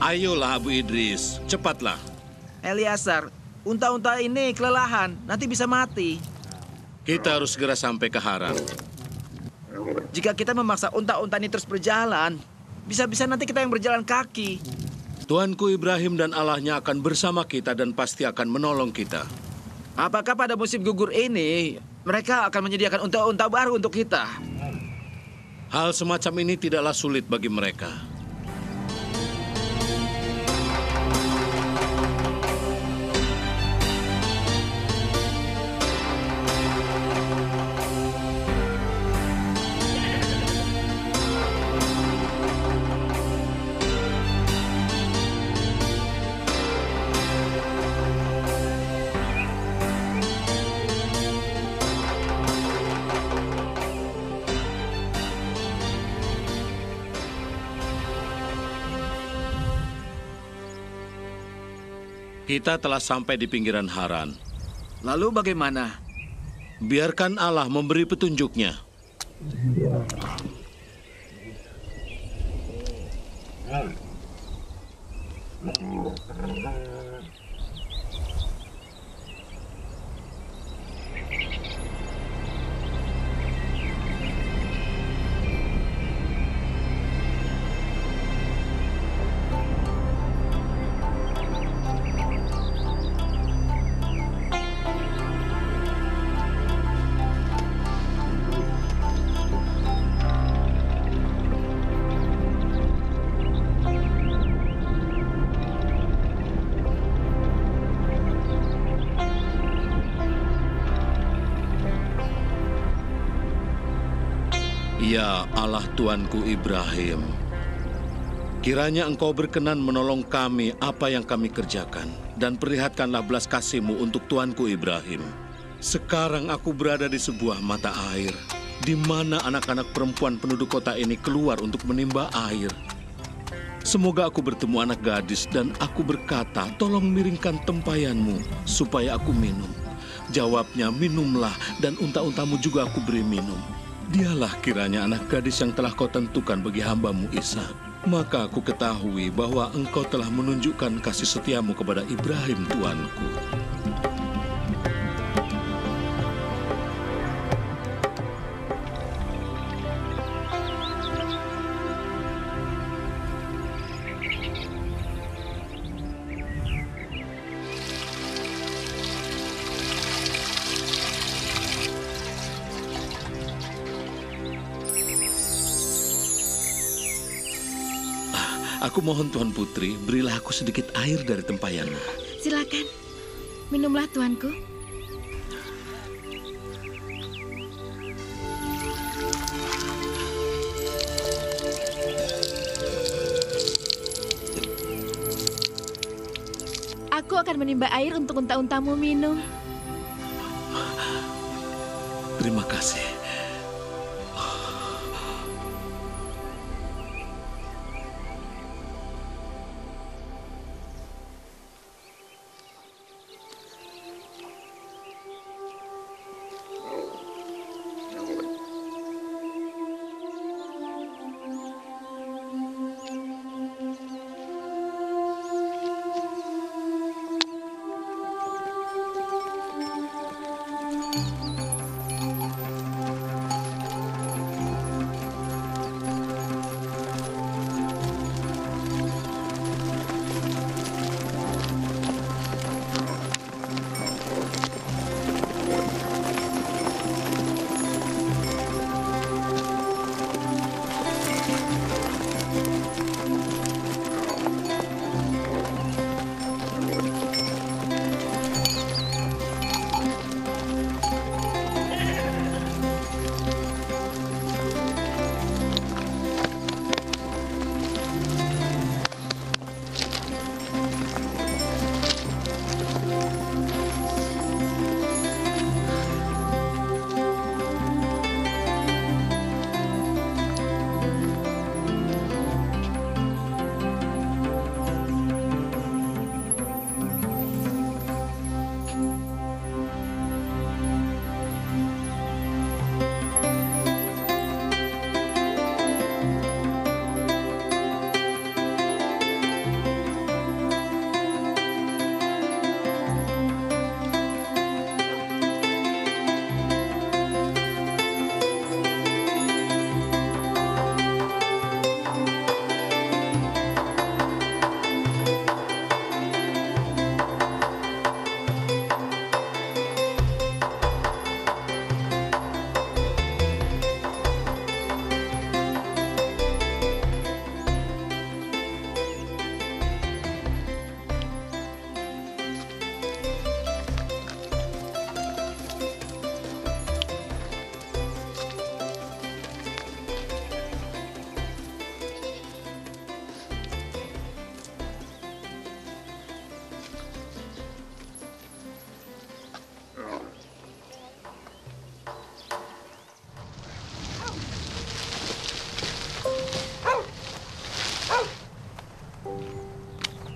Ayolah Abu Idris, cepatlah. Eliasar, unta-unta ini kelelahan, nanti bisa mati. Kita harus segera sampai ke Haran. Jika kita memaksa unta-unta ini terus berjalan, bisa-bisa nanti kita yang berjalan kaki. Tuanku Ibrahim dan Allahnya akan bersama kita dan pasti akan menolong kita. Apakah pada musim gugur ini, mereka akan menyediakan unta-unta baru untuk kita? Hal semacam ini tidaklah sulit bagi mereka. Kita telah sampai di pinggiran Haran. Lalu bagaimana? Biarkan Allah memberi petunjuknya. Ya Allah Tuanku Ibrahim, kiranya Engkau berkenan menolong kami apa yang kami kerjakan, dan perlihatkanlah belas kasih-Mu untuk Tuanku Ibrahim. Sekarang aku berada di sebuah mata air, di mana anak-anak perempuan penduduk kota ini keluar untuk menimba air. Semoga aku bertemu anak gadis dan aku berkata, tolong miringkan tempayanmu supaya aku minum. Jawabnya, minumlah dan unta-untamu juga aku beri minum. Dialah kiranya anak gadis yang telah kau tentukan bagi hamba-Mu Ishak. Maka aku ketahui bahwa Engkau telah menunjukkan kasih setiamu kepada Ibrahim Tuanku. Aku mohon Tuan Putri, berilah aku sedikit air dari tempayanmu. Silakan, minumlah tuanku. Aku akan menimba air untuk unta-untamu minum. Terima kasih.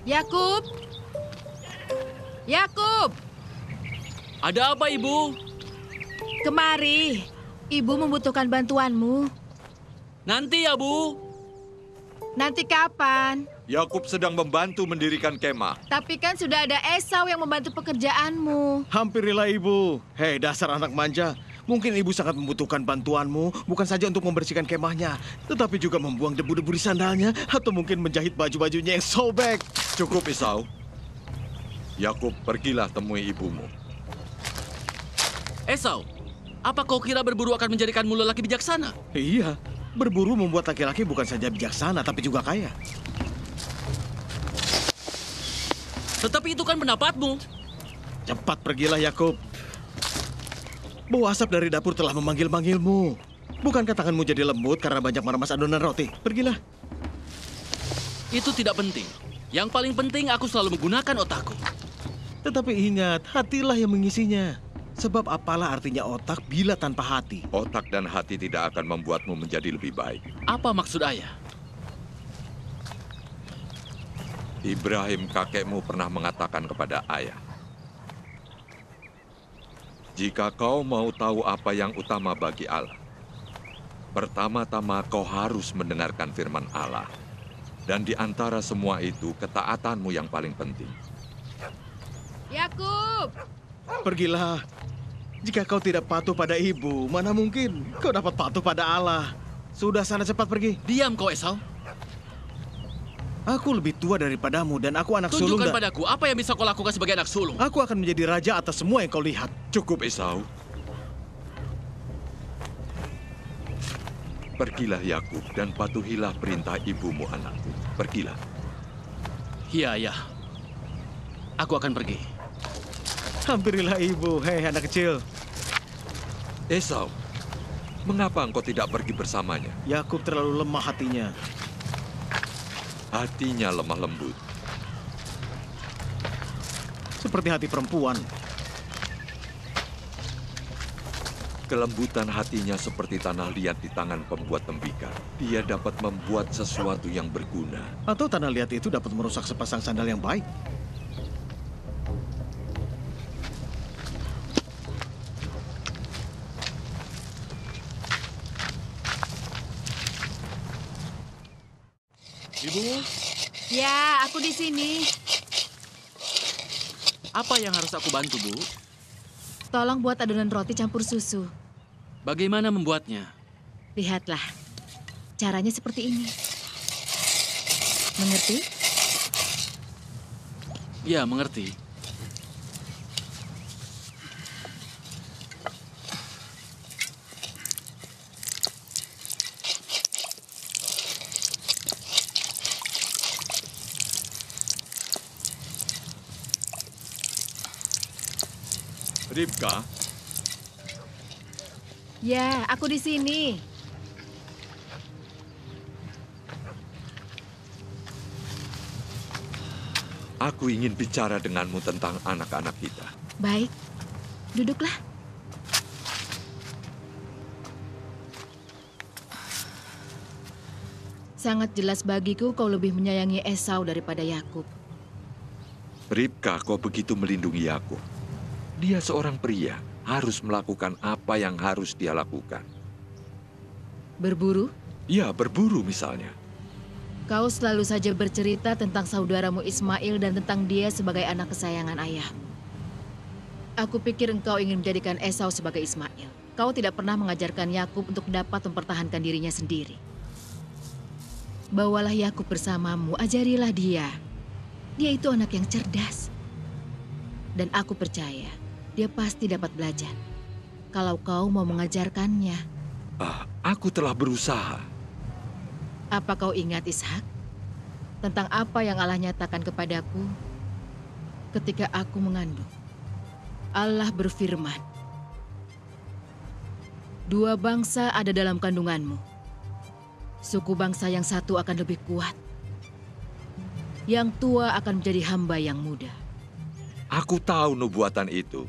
Yakub! Yakub! Ada apa, Ibu? Kemari. Ibu membutuhkan bantuanmu. Nanti ya, Bu. Nanti kapan? Yakub sedang membantu mendirikan kemah. Tapi kan sudah ada Esau yang membantu pekerjaanmu. Hampirilah ibu. Hei, dasar anak manja. Mungkin ibu sangat membutuhkan bantuanmu, bukan saja untuk membersihkan kemahnya, tetapi juga membuang debu-debu di sandalnya, atau mungkin menjahit baju-bajunya yang sobek. Cukup, Esau. Yakub, pergilah temui ibumu. Esau, apa kau kira berburu akan menjadikanmu lelaki bijaksana? Iya, berburu membuat laki-laki bukan saja bijaksana, tapi juga kaya. Tetapi itu kan pendapatmu. Cepat pergilah, Yakub. Bau asap dari dapur telah memanggil-manggilmu. Bukankah tanganmu jadi lembut karena banyak meremas adonan roti? Pergilah. Itu tidak penting. Yang paling penting aku selalu menggunakan otakku. Tetapi ingat, hatilah yang mengisinya. Sebab apalah artinya otak bila tanpa hati? Otak dan hati tidak akan membuatmu menjadi lebih baik. Apa maksud ayah? Ibrahim kakekmu pernah mengatakan kepada ayah, jika kau mau tahu apa yang utama bagi Allah, pertama-tama kau harus mendengarkan firman Allah. Dan di antara semua itu, ketaatanmu yang paling penting. Yakub! Pergilah. Jika kau tidak patuh pada ibu, mana mungkin kau dapat patuh pada Allah. Sudah sana cepat pergi. Diam kau, Esau. Aku lebih tua daripadamu dan aku anak sulung. Tunjukkan padaku apa yang bisa kau lakukan sebagai anak sulung. Aku akan menjadi raja atas semua yang kau lihat. Cukup, Esau. Pergilah, Yakub, dan patuhilah perintah ibumu, anakku. Pergilah. Iya, ayah. Aku akan pergi. Hampirilah ibu, hei anak kecil. Esau, mengapa engkau tidak pergi bersamanya? Yakub terlalu lemah hatinya. Hatinya lemah lembut. Seperti hati perempuan. Kelembutan hatinya seperti tanah liat di tangan pembuat tembikar. Dia dapat membuat sesuatu yang berguna. Atau tanah liat itu dapat merusak sepasang sandal yang baik. Ibu, Ya, aku di sini. apa yang harus aku bantu, Bu? Tolong buat adonan roti campur susu. Bagaimana membuatnya? Lihatlah. Caranya seperti ini. Mengerti? Ya, mengerti. Ribka, Ya, aku di sini. aku ingin bicara denganmu tentang anak-anak kita. Baik. Duduklah. Sangat jelas bagiku kau lebih menyayangi Esau daripada Yakub. Ribka, kau begitu melindungi Yakub. Dia seorang pria, harus melakukan apa yang harus dia lakukan. Berburu? Ya, berburu misalnya. Kau selalu saja bercerita tentang saudaramu Ismail dan tentang dia sebagai anak kesayangan ayah. Aku pikir engkau ingin menjadikan Esau sebagai Ismail. Kau tidak pernah mengajarkan Yakub untuk dapat mempertahankan dirinya sendiri. Bawalah Yakub bersamamu, ajarilah dia. Dia itu anak yang cerdas. Dan aku percaya, dia pasti dapat belajar. Kalau kau mau mengajarkannya. Aku telah berusaha. Apa kau ingat, Ishak? Tentang apa yang Allah nyatakan kepadaku ketika aku mengandung. Allah berfirman, 2 bangsa ada dalam kandunganmu. Suku bangsa yang satu akan lebih kuat. Yang tua akan menjadi hamba yang muda. Aku tahu nubuatan itu.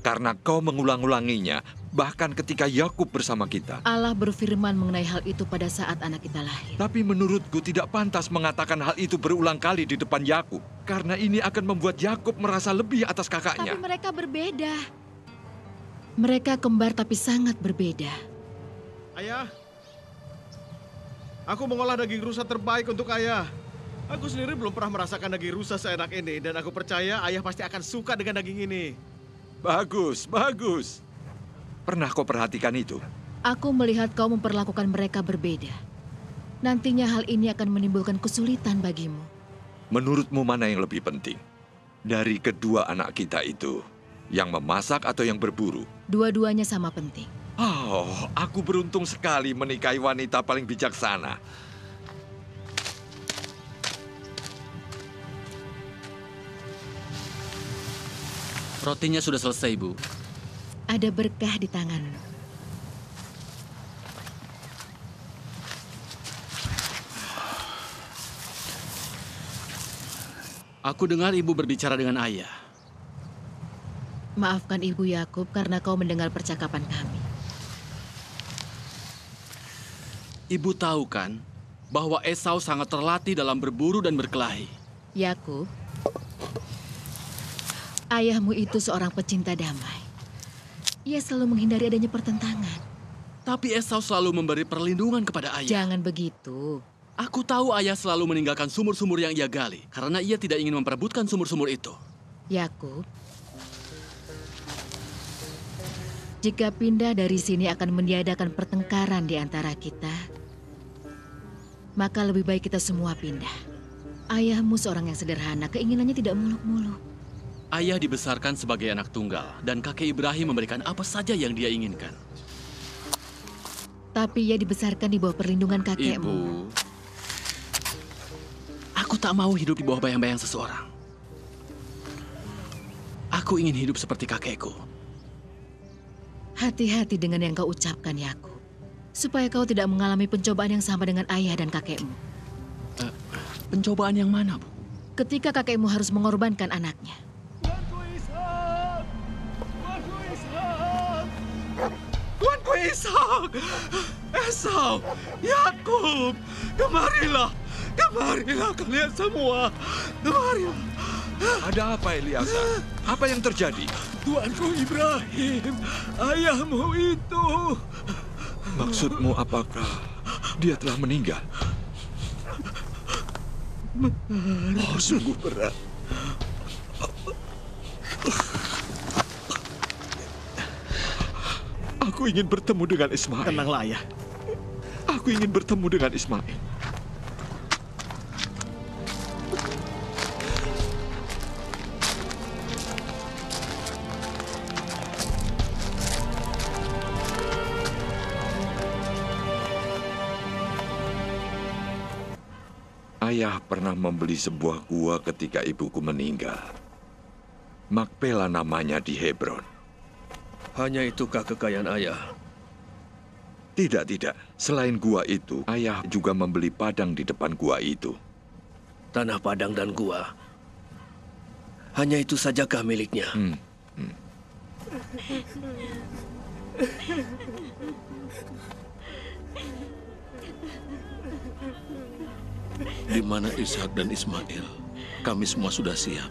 Karena kau mengulang-ulanginya bahkan ketika Yakub bersama kita. Allah berfirman mengenai hal itu pada saat anak kita lahir. Tapi menurutku tidak pantas mengatakan hal itu berulang kali di depan Yakub. Karena ini akan membuat Yakub merasa lebih atas kakaknya. Tapi mereka berbeda. Mereka kembar tapi sangat berbeda. Ayah, aku mengolah daging rusa terbaik untuk ayah. Aku sendiri belum pernah merasakan daging rusa seenak ini, dan aku percaya ayah pasti akan suka dengan daging ini. Bagus, bagus. Pernah kau perhatikan itu? Aku melihat kau memperlakukan mereka berbeda. Nantinya hal ini akan menimbulkan kesulitan bagimu. Menurutmu mana yang lebih penting? Dari kedua anak kita itu, yang memasak atau yang berburu? Dua-duanya sama penting. Oh, aku beruntung sekali menikahi wanita paling bijaksana. Rotinya sudah selesai, Bu. Ada berkah di tanganmu. Aku dengar Ibu berbicara dengan ayah. Maafkan Ibu Yakub karena kau mendengar percakapan kami. Ibu tahu kan bahwa Esau sangat terlatih dalam berburu dan berkelahi. Yakub, ayahmu itu seorang pecinta damai. Ia selalu menghindari adanya pertentangan. Tapi Esau selalu memberi perlindungan kepada ayah. Jangan begitu. Aku tahu ayah selalu meninggalkan sumur-sumur yang ia gali karena ia tidak ingin memperebutkan sumur-sumur itu. Yakub, jika pindah dari sini akan meniadakan pertengkaran di antara kita, maka lebih baik kita semua pindah. Ayahmu seorang yang sederhana, keinginannya tidak muluk-muluk. Ayah dibesarkan sebagai anak tunggal dan kakek Ibrahim memberikan apa saja yang dia inginkan. Tapi ia dibesarkan di bawah perlindungan kakekmu. Ibu, aku tak mau hidup di bawah bayang-bayang seseorang. Aku ingin hidup seperti kakekku. Hati-hati dengan yang kau ucapkan, Yakub. Supaya kau tidak mengalami pencobaan yang sama dengan ayah dan kakekmu. Pencobaan yang mana, Bu? Ketika kakekmu harus mengorbankan anaknya. Tuanku Ishak, Esau, Yakub, kemarilah, kemarilah kalian semua, kemarilah. Ada apa, Eliasa? Apa yang terjadi? Tuanku Ibrahim, ayahmu itu. Maksudmu apakah dia telah meninggal? Oh, sungguh berat. Aku ingin bertemu dengan Ismail. Tenanglah ayah. Aku ingin bertemu dengan Ismail. Ayah pernah membeli sebuah gua ketika ibuku meninggal. Makpela namanya di Hebron. Hanya itukah kekayaan ayah? Tidak, tidak. Selain gua itu, ayah juga membeli padang di depan gua itu. Tanah padang dan gua. Hanya itu sajakah miliknya? Di mana Ishak dan Ismail? Kami semua sudah siap.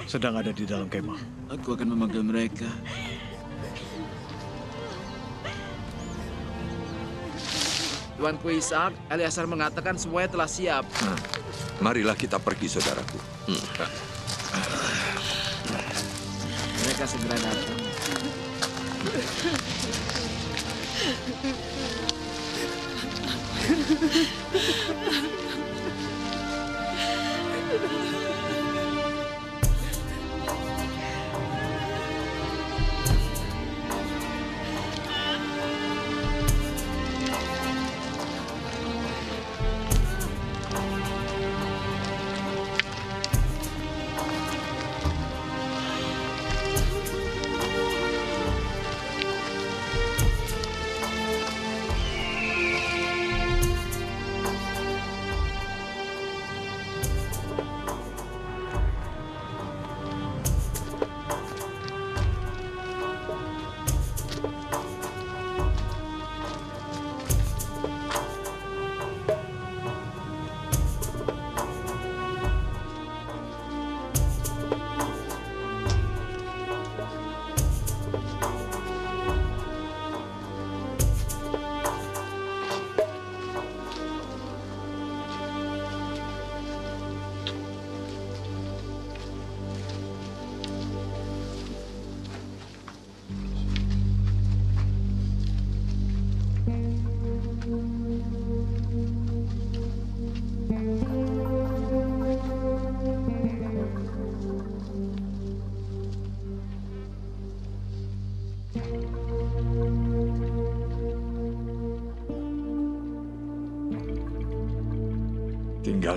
Sedang ada di dalam kemah. Aku akan memanggil mereka. Tuanku Ishak, Eleazar mengatakan semuanya telah siap. Marilah kita pergi, saudaraku. Mereka segera datang.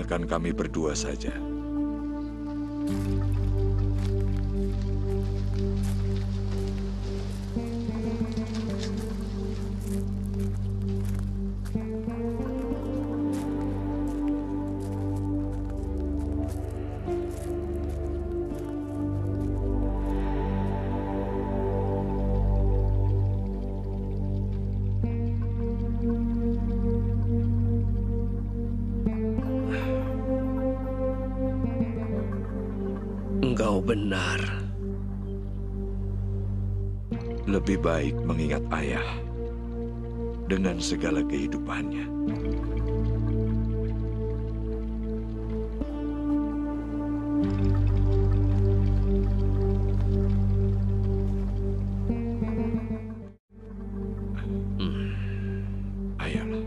tinggalkan kami berdua saja. Engkau benar. Lebih baik mengingat ayah dengan segala kehidupannya. Ayolah.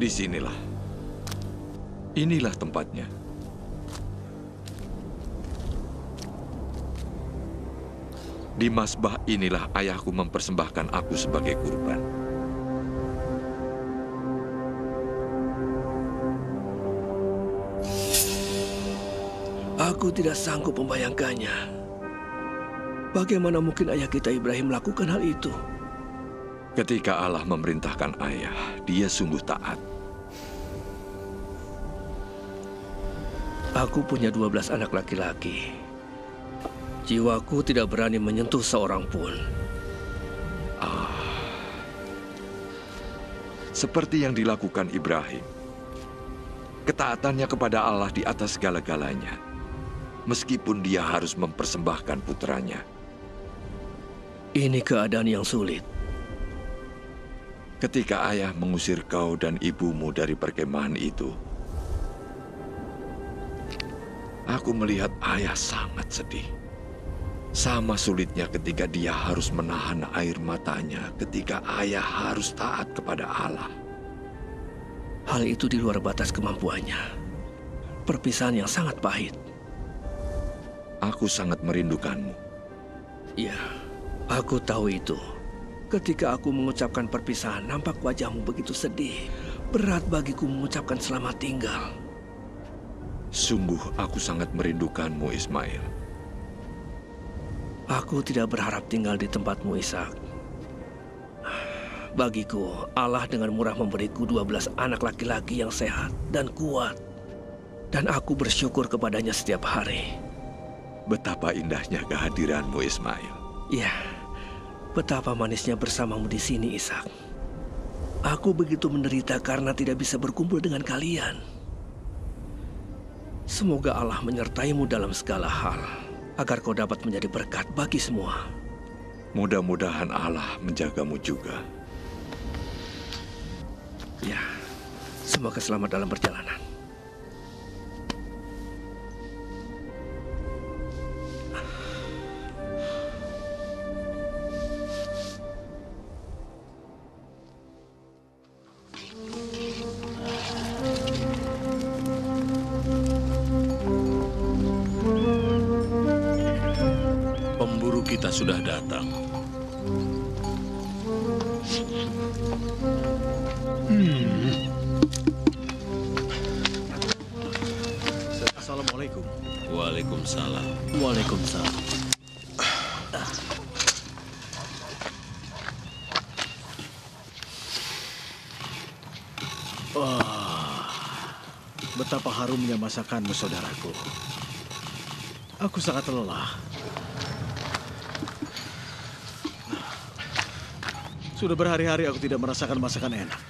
Disinilah. Inilah tempatnya. Di masbah inilah ayahku mempersembahkan aku sebagai kurban. Aku tidak sanggup membayangkannya. Bagaimana mungkin ayah kita Ibrahim melakukan hal itu? Ketika Allah memerintahkan ayah, dia sungguh taat. Aku punya 12 anak laki-laki. Jiwaku tidak berani menyentuh seorang pun. Seperti yang dilakukan Ibrahim. Ketaatannya kepada Allah di atas segala-galanya. Meskipun dia harus mempersembahkan putranya. Ini keadaan yang sulit. Ketika ayah mengusir kau dan ibumu dari perkemahan itu, aku melihat ayah sangat sedih. Sama sulitnya ketika dia harus menahan air matanya ketika ayah harus taat kepada Allah. Hal itu di luar batas kemampuannya. Perpisahan yang sangat pahit. Aku sangat merindukanmu. Ya, aku tahu itu. Ketika aku mengucapkan perpisahan, nampak wajahmu begitu sedih. Berat bagiku mengucapkan selamat tinggal. Sungguh aku sangat merindukanmu, Ismail. Aku tidak berharap tinggal di tempatmu, Ishak. Bagiku, Allah dengan murah memberiku 12 anak laki-laki yang sehat dan kuat. Dan aku bersyukur kepadanya setiap hari. Betapa indahnya kehadiranmu, Ismail. Ya, betapa manisnya bersamamu di sini, Ishak. Aku begitu menderita karena tidak bisa berkumpul dengan kalian. Semoga Allah menyertaimu dalam segala hal, agar kau dapat menjadi berkat bagi semua. Mudah-mudahan Allah menjagamu juga. Ya, semoga selamat dalam perjalanan. Pemburu kita sudah datang. Assalamualaikum. Waalaikumsalam. Waalaikumsalam. Betapa harumnya masakanmu, saudaraku. Aku sangat lelah. Sudah berhari-hari aku tidak merasakan masakan enak.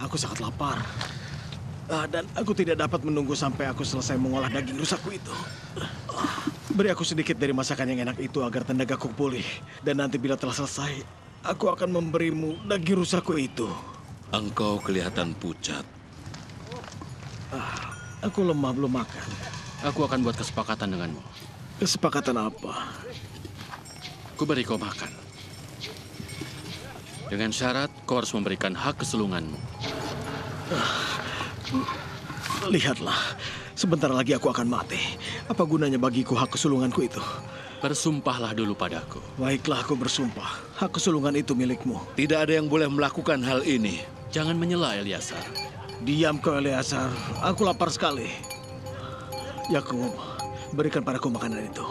Aku sangat lapar. Dan aku tidak dapat menunggu sampai aku selesai mengolah daging rusakku itu. Beri aku sedikit dari masakan yang enak itu agar tenagaku pulih. Dan nanti bila telah selesai, aku akan memberimu daging rusakku itu. Engkau kelihatan pucat. Aku lemah belum makan. Aku akan buat kesepakatan denganmu. Kesepakatan apa? Ku beri kau makan. Dengan syarat kau harus memberikan hak kesulunganmu. Lihatlah, sebentar lagi aku akan mati. Apa gunanya bagiku hak kesulunganku itu? Bersumpahlah dulu padaku. Baiklah, aku bersumpah. Hak kesulungan itu milikmu. Tidak ada yang boleh melakukan hal ini. Jangan menyela, Eleazar. Diam kau, Eleazar. Aku lapar sekali. Yakub, berikan padaku makanan itu.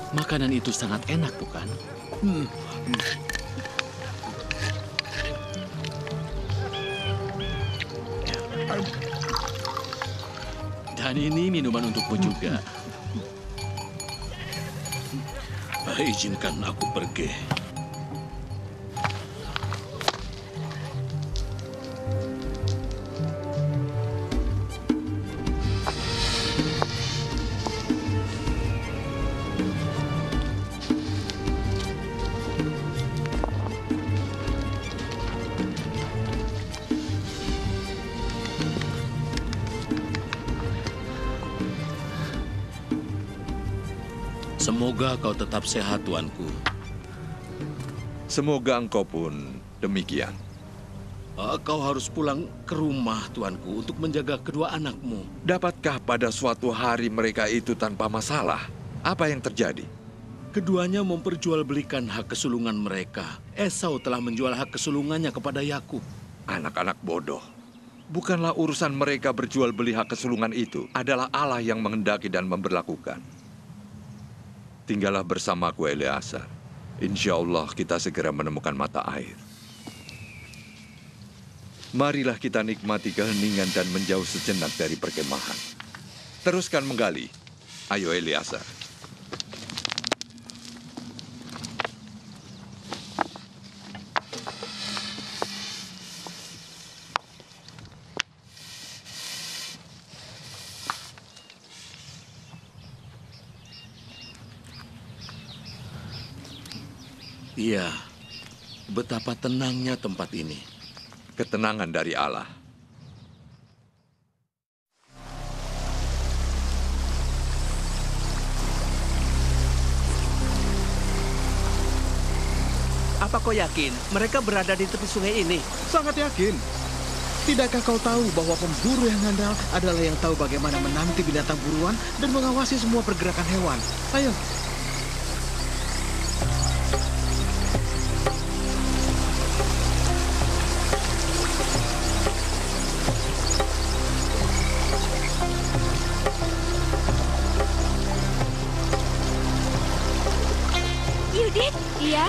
Makanan itu sangat enak, bukan? Dan ini minuman untukmu juga. Izinkan aku pergi. Semoga kau tetap sehat, tuanku. Semoga engkau pun demikian. Kau harus pulang ke rumah, tuanku, untuk menjaga kedua anakmu. Dapatkah pada suatu hari mereka itu tanpa masalah? Apa yang terjadi? Keduanya memperjualbelikan hak kesulungan mereka. Esau telah menjual hak kesulungannya kepada Yakub. Anak-anak bodoh. Bukanlah urusan mereka berjual beli hak kesulungan itu. Adalah Allah yang menghendaki dan memberlakukan. Tinggallah bersamaku, Eleazar. Insya Allah kita segera menemukan mata air. Marilah kita nikmati keheningan dan menjauh sejenak dari perkemahan. Teruskan menggali. Ayo, Eleazar. Iya, betapa tenangnya tempat ini. Ketenangan dari Allah. Apa kau yakin mereka berada di tepi sungai ini? Sangat yakin. Tidakkah kau tahu bahwa pemburu yang handal adalah yang tahu bagaimana menanti binatang buruan dan mengawasi semua pergerakan hewan? Ayo. Yudit? Iya?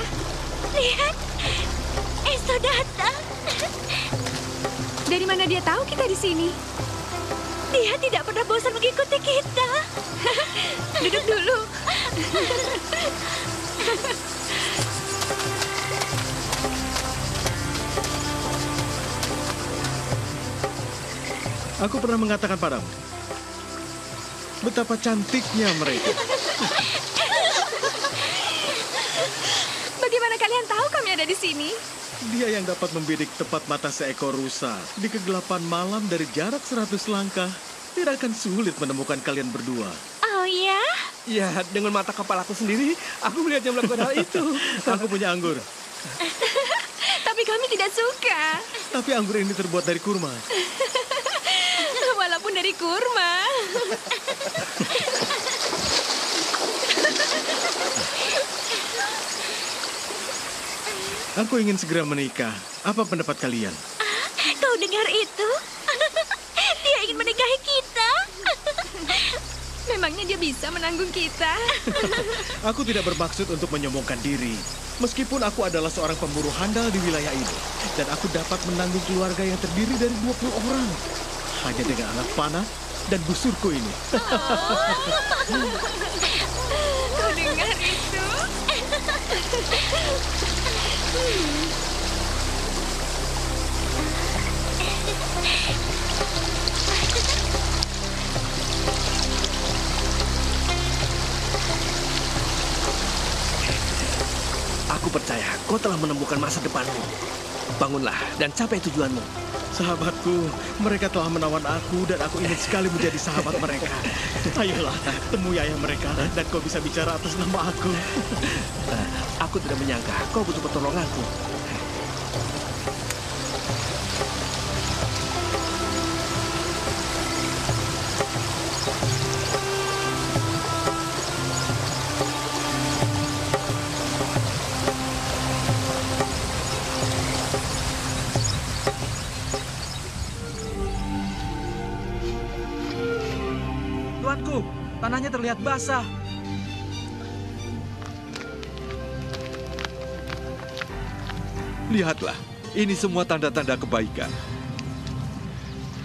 Lihat, Esau datang. Dari mana dia tahu kita di sini? Dia tidak pernah bosan mengikuti kita. Duduk dulu. Aku pernah mengatakan padamu, betapa cantiknya mereka. Bagaimana kalian tahu kami ada di sini? Dia yang dapat membidik tepat mata seekor rusa di kegelapan malam dari jarak 100 langkah. Tidak akan sulit menemukan kalian berdua. Oh ya? Ya, dengan mata kepalaku sendiri, aku melihatnya melakukan hal itu. Aku punya anggur, Tapi kami tidak suka. tapi anggur ini terbuat dari kurma. Walaupun dari kurma. Aku ingin segera menikah. Apa pendapat kalian? Kau dengar itu? Dia ingin menikahi kita. Memangnya dia bisa menanggung kita? Aku tidak bermaksud untuk menyombongkan diri. Meskipun aku adalah seorang pemburu handal di wilayah ini. Dan aku dapat menanggung keluarga yang terdiri dari 20 orang. Hanya dengan anak panah dan busurku ini. Kau dengar itu? Aku percaya kau telah menemukan masa depanmu. Bangunlah dan capai tujuanmu. Sahabatku, mereka telah menawan aku dan aku ingin sekali menjadi sahabat mereka. Ayolah, temui ayah mereka dan kau bisa bicara atas nama aku. Aku tidak menyangka kau butuh pertolonganku. Tuanku, tanahnya terlihat basah. Lihatlah, ini semua tanda-tanda kebaikan.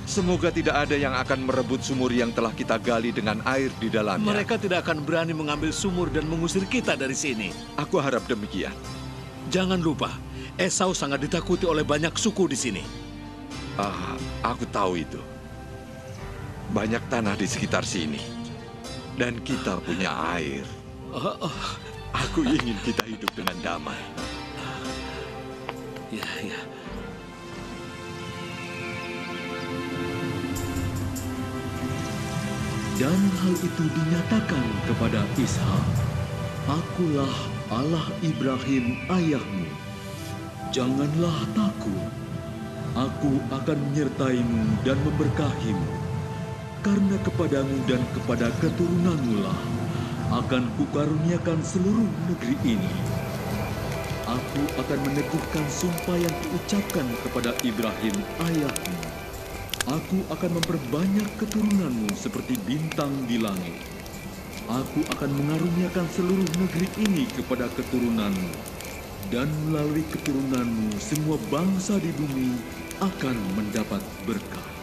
Semoga tidak ada yang akan merebut sumur yang telah kita gali dengan air di dalamnya. Mereka tidak akan berani mengambil sumur dan mengusir kita dari sini. Aku harap demikian. Jangan lupa, Esau sangat ditakuti oleh banyak suku di sini. Aku tahu itu. Banyak tanah di sekitar sini. Dan kita punya air. Aku ingin kita hidup dengan damai. Ya, ya. Dan hal itu dinyatakan kepada Ishak. Akulah Allah Ibrahim ayahmu. Janganlah takut. Aku akan menyertaimu dan memberkahimu. Karena kepadamu dan kepada keturunanmu lah akan kukaruniakan seluruh negeri ini. Aku akan meneguhkan sumpah yang kuucapkan kepada Ibrahim ayahmu. Aku akan memperbanyak keturunanmu seperti bintang di langit. Aku akan mengaruniakan seluruh negeri ini kepada keturunanmu. Dan melalui keturunanmu semua bangsa di bumi akan mendapat berkah.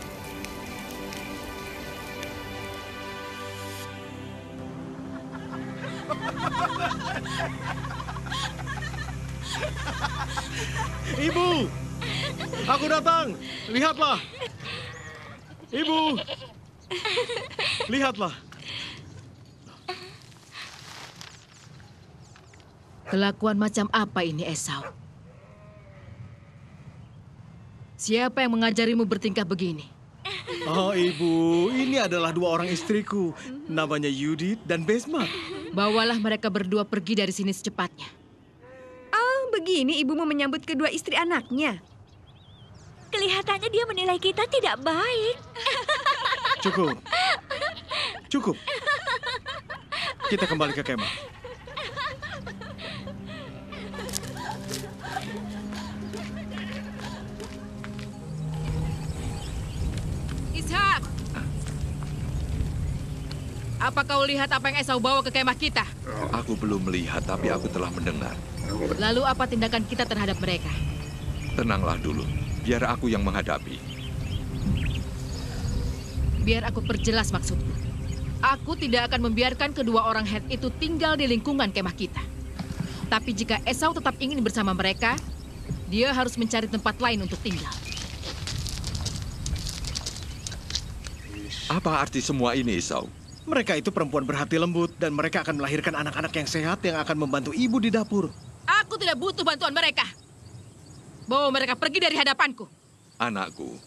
Ibu, aku datang. Lihatlah. Ibu, lihatlah. Kelakuan macam apa ini, Esau? Siapa yang mengajarimu bertingkah begini? Oh, Ibu, ini adalah dua orang istriku. Namanya Yudit dan Besma. Bawalah mereka berdua pergi dari sini secepatnya. Oh, begini ibumu menyambut kedua istri anaknya. Kelihatannya dia menilai kita tidak baik. Cukup. Cukup. Kita kembali ke kemah. Ishak! Apa kau lihat apa yang Esau bawa ke kemah kita? Aku belum melihat, tapi aku telah mendengar. Lalu apa tindakan kita terhadap mereka? Tenanglah dulu, biar aku yang menghadapi. Biar aku perjelas maksudku. Aku tidak akan membiarkan kedua orang Het itu tinggal di lingkungan kemah kita. Tapi jika Esau tetap ingin bersama mereka, dia harus mencari tempat lain untuk tinggal. Apa arti semua ini, Esau? Mereka itu perempuan berhati lembut dan mereka akan melahirkan anak-anak yang sehat yang akan membantu ibu di dapur. Aku tidak butuh bantuan mereka. Bawa mereka pergi dari hadapanku. Anakku,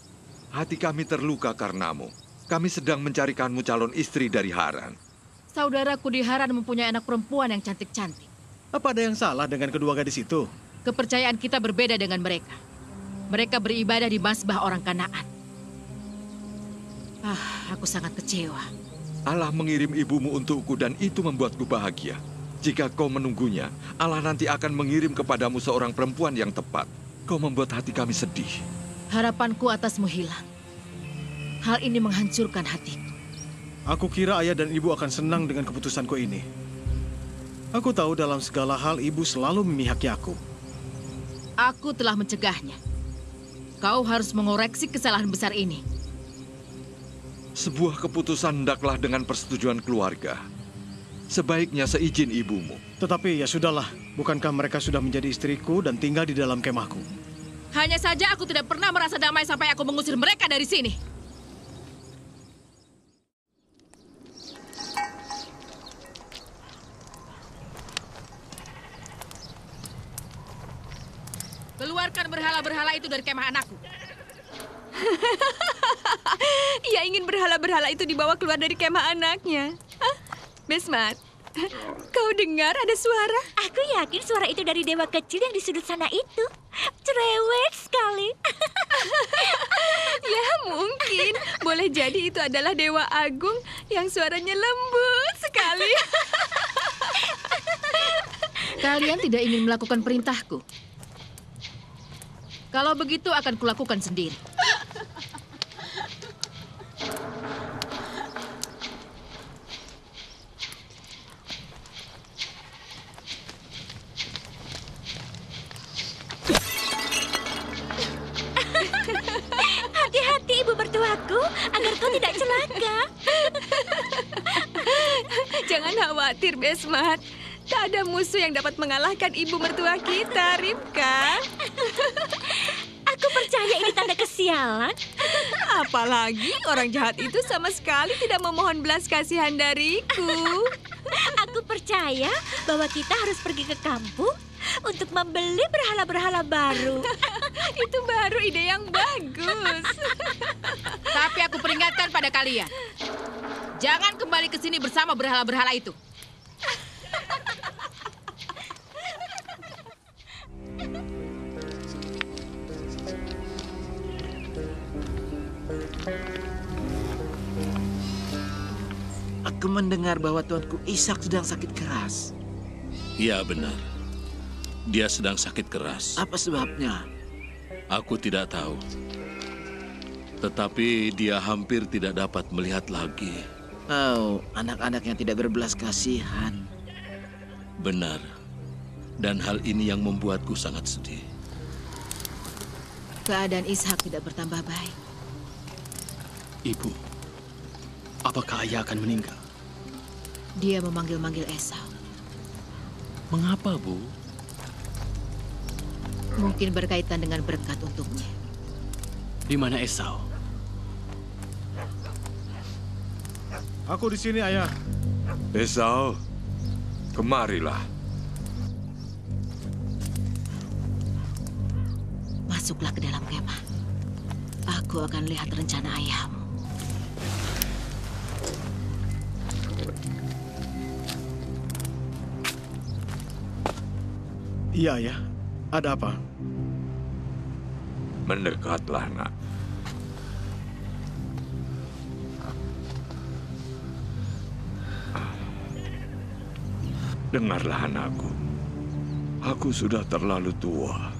hati kami terluka karenamu. Kami sedang mencarikanmu calon istri dari Haran. Saudaraku di Haran mempunyai anak perempuan yang cantik-cantik. Apa ada yang salah dengan kedua gadis itu? Kepercayaan kita berbeda dengan mereka. Mereka beribadah di mazbah orang Kanaan. Aku sangat kecewa. Allah mengirim ibumu untukku dan itu membuatku bahagia. Jika kau menunggunya, Allah nanti akan mengirim kepadamu seorang perempuan yang tepat. Kau membuat hati kami sedih. Harapanku atasmu hilang. Hal ini menghancurkan hatiku. Aku kira ayah dan ibu akan senang dengan keputusanku ini. Aku tahu dalam segala hal ibu selalu memihaki aku. Aku telah mencegahnya. Kau harus mengoreksi kesalahan besar ini. Sebuah keputusan hendaklah dengan persetujuan keluarga. Sebaiknya seizin ibumu. Tetapi ya sudahlah, bukankah mereka sudah menjadi istriku dan tinggal di dalam kemahku? Hanya saja aku tidak pernah merasa damai sampai aku mengusir mereka dari sini. Keluarkan berhala-berhala itu dari kemah anakku. Ia ingin berhala-berhala itu dibawa keluar dari kemah anaknya. Hah? Besmat, kau dengar ada suara? Aku yakin suara itu dari dewa kecil yang di sudut sana itu. Cerewet sekali. Ya mungkin. Boleh jadi itu adalah Dewa Agung yang suaranya lembut sekali. Kalian tidak ingin melakukan perintahku. Kalau begitu akan kulakukan sendiri. Hati-hati ibu mertuaku, agar kau tidak celaka. Jangan khawatir, Besmat. Tak ada musuh yang dapat mengalahkan ibu mertua kita, Ripka. Aku percaya ini tanda kesialan. Apalagi orang jahat itu sama sekali tidak memohon belas kasihan dariku. Aku percaya bahwa kita harus pergi ke kampung untuk membeli berhala-berhala baru. Itu baru ide yang bagus. Tapi aku peringatkan pada kalian. Jangan kembali ke sini bersama berhala-berhala itu. Aku mendengar bahwa Tuanku Ishak sedang sakit keras. Ya, benar. Dia sedang sakit keras. Apa sebabnya? Aku tidak tahu. Tetapi dia hampir tidak dapat melihat lagi. Oh, anak-anak yang tidak berbelas kasihan. Benar. Dan hal ini yang membuatku sangat sedih. Keadaan Ishak tidak bertambah baik. Ibu, apakah ayah akan meninggal? Dia memanggil-manggil Esau. Mengapa, Bu? Mungkin berkaitan dengan berkat untuknya. Di mana Esau? Aku di sini, ayah. Esau, kemarilah. Masuklah ke dalam kemah. Aku akan lihat rencana ayahmu. Iya, ayah. Ada apa? Mendekatlah, nak. Dengarlah, anakku. Aku sudah terlalu tua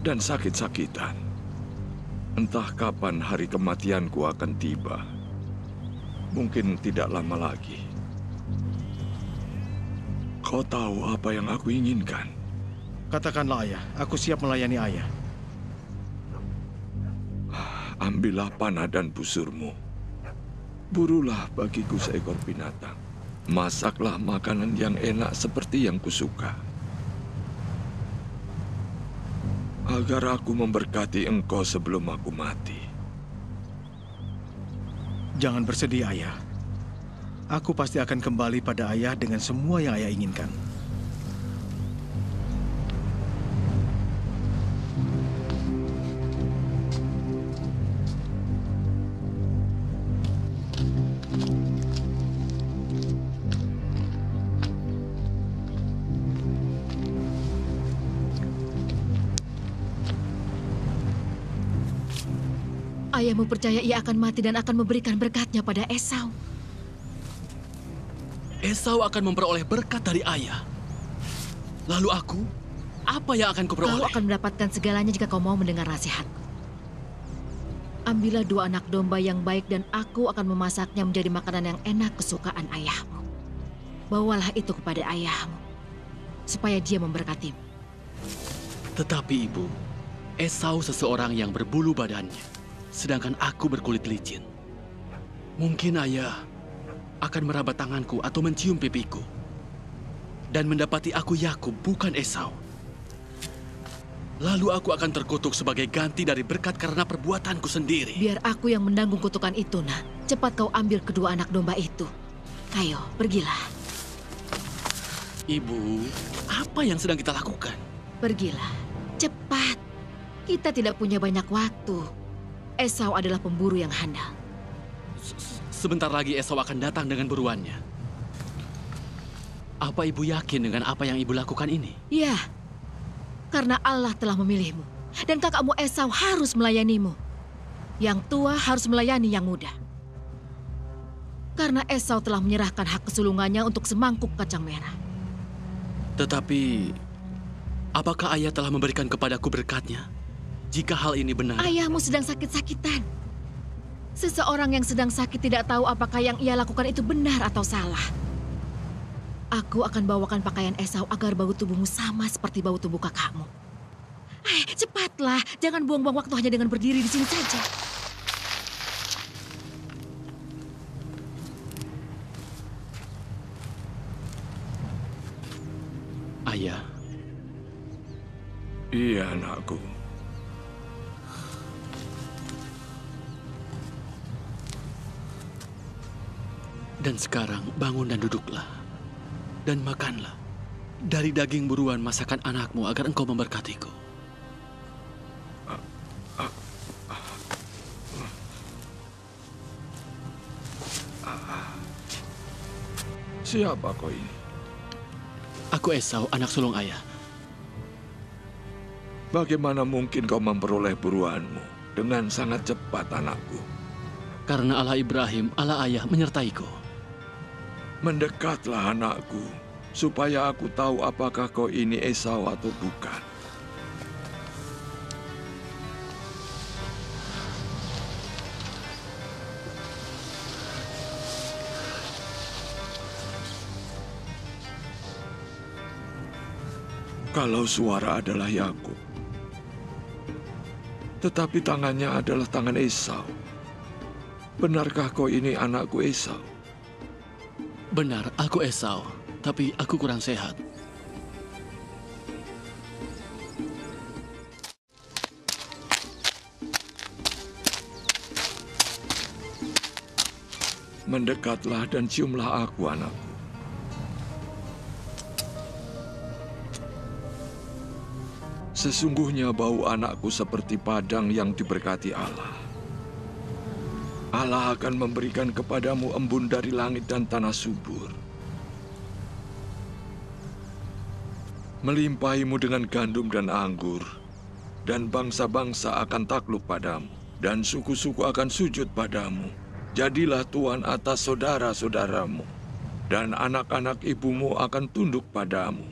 dan sakit-sakitan. Entah kapan hari kematianku akan tiba. Mungkin tidak lama lagi. Kau tahu apa yang aku inginkan? Katakanlah, ayah. Aku siap melayani ayah. Ambillah panah dan busurmu. Burulah bagiku seekor binatang. Masaklah makanan yang enak seperti yang kusuka. Agar aku memberkati engkau sebelum aku mati. Jangan bersedih, ayah. Aku pasti akan kembali pada ayah dengan semua yang ayah inginkan. Ayahmu percaya ia akan mati dan akan memberikan berkatnya pada Esau. Esau akan memperoleh berkat dari ayah. Lalu aku, apa yang akan kuperoleh? Kau akan mendapatkan segalanya jika kau mau mendengar nasihatku. Ambillah 2 anak domba yang baik dan aku akan memasaknya menjadi makanan yang enak kesukaan ayahmu. Bawalah itu kepada ayahmu, supaya dia memberkatimu. Tetapi ibu, Esau seseorang yang berbulu badannya, sedangkan aku berkulit licin. Mungkin ayah akan meraba tanganku atau mencium pipiku dan mendapati aku Yakub, bukan Esau. Lalu aku akan terkutuk sebagai ganti dari berkat karena perbuatanku sendiri. Biar aku yang menanggung kutukan itu, nak. Cepat kau ambil kedua anak domba itu. Ayo, pergilah. Ibu, apa yang sedang kita lakukan? Pergilah, cepat. Kita tidak punya banyak waktu. Esau adalah pemburu yang handal. Sebentar lagi Esau akan datang dengan buruannya. Apa ibu yakin dengan apa yang ibu lakukan ini? Ya, karena Allah telah memilihmu. Dan kakakmu Esau harus melayanimu. Yang tua harus melayani yang muda. Karena Esau telah menyerahkan hak kesulungannya untuk semangkuk kacang merah. Tetapi, apakah ayah telah memberikan kepadaku berkatnya? Jika hal ini benar... Ayahmu sedang sakit-sakitan. Seseorang yang sedang sakit tidak tahu apakah yang ia lakukan itu benar atau salah. Aku akan bawakan pakaian Esau agar bau tubuhmu sama seperti bau tubuh kakakmu. Cepatlah, jangan buang-buang waktu hanya dengan berdiri di sini saja. Ayah. Iya, anakku. Dan sekarang bangun dan duduklah. Dan makanlah dari daging buruan masakan anakmu agar engkau memberkatiku. Siapa kau ini? Aku Esau, anak sulung ayah. Bagaimana mungkin kau memperoleh buruanmu dengan sangat cepat, anakku? Karena Allah Ibrahim, Allah ayah menyertaiku. Mendekatlah, anakku, supaya aku tahu apakah kau ini Esau atau bukan. Kalau suara adalah Yakub, tetapi tangannya adalah tangan Esau. Benarkah kau ini anakku Esau? Benar, aku Esau, tapi aku kurang sehat. Mendekatlah dan ciumlah aku, anakku. Sesungguhnya bau anakku seperti padang yang diberkati Allah. Allah akan memberikan kepadamu embun dari langit dan tanah subur. Melimpahimu dengan gandum dan anggur, dan bangsa-bangsa akan takluk padamu, dan suku-suku akan sujud padamu. Jadilah tuan atas saudara-saudaramu, dan anak-anak ibumu akan tunduk padamu.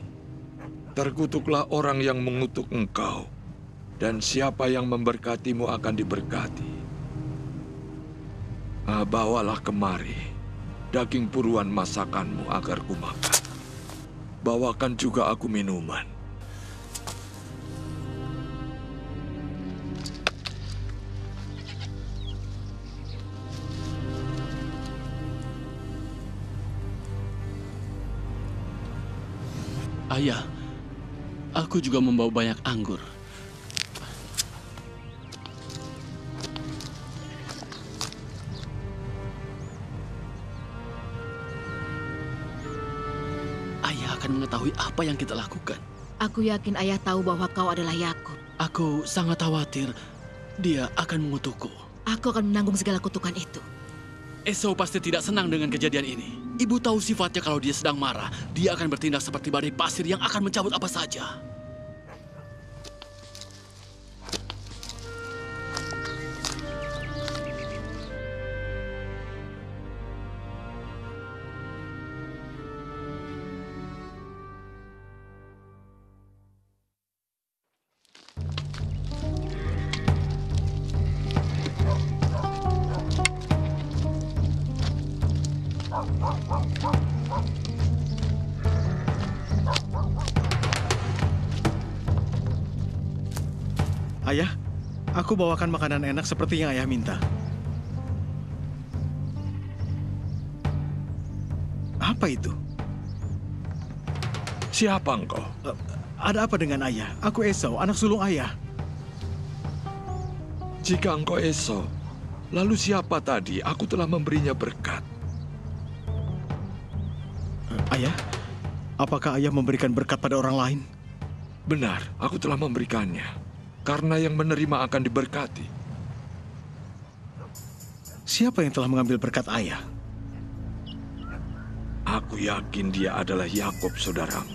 Terkutuklah orang yang mengutuk engkau, dan siapa yang memberkatimu akan diberkati. Bawalah kemari daging buruan masakanmu agar kumakan. Bawakan juga aku minuman. Ayah, aku juga membawa banyak anggur. Ayah akan mengetahui apa yang kita lakukan. Aku yakin ayah tahu bahwa kau adalah Yakub. Aku sangat khawatir dia akan mengutukku. Aku akan menanggung segala kutukan itu. Esau pasti tidak senang dengan kejadian ini. Ibu tahu sifatnya kalau dia sedang marah. Dia akan bertindak seperti badai pasir yang akan mencabut apa saja. Ayah, aku bawakan makanan enak seperti yang ayah minta. Apa itu? Siapa engkau? Ada apa dengan ayah? Aku Esau, anak sulung ayah. Jika engkau Esau, lalu siapa tadi? Aku telah memberinya berkat. Ayah, apakah ayah memberikan berkat pada orang lain? Benar, aku telah memberikannya. Karena yang menerima akan diberkati. Siapa yang telah mengambil berkat ayah? Aku yakin dia adalah Yakub, saudaramu.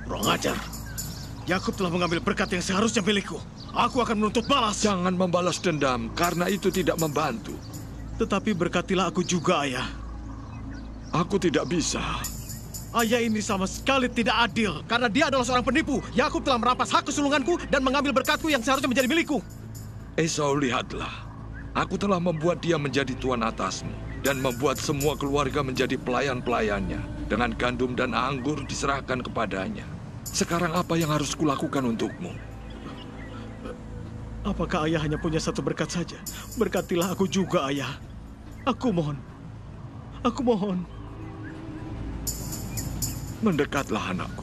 Kurang ajar. Yakub telah mengambil berkat yang seharusnya milikku. Aku akan menuntut balas. Jangan membalas dendam, karena itu tidak membantu. Tetapi berkatilah aku juga, ayah. Aku tidak bisa. Ayah ini sama sekali tidak adil, karena dia adalah seorang penipu. Yakub telah merampas hak kesulunganku dan mengambil berkatku yang seharusnya menjadi milikku. Esau, lihatlah. Aku telah membuat dia menjadi tuan atasmu dan membuat semua keluarga menjadi pelayan-pelayannya. Dengan gandum dan anggur diserahkan kepadanya. Sekarang apa yang harus kulakukan untukmu? Apakah ayah hanya punya satu berkat saja? Berkatilah aku juga, ayah. Aku mohon. Aku mohon. Mendekatlah, anakku.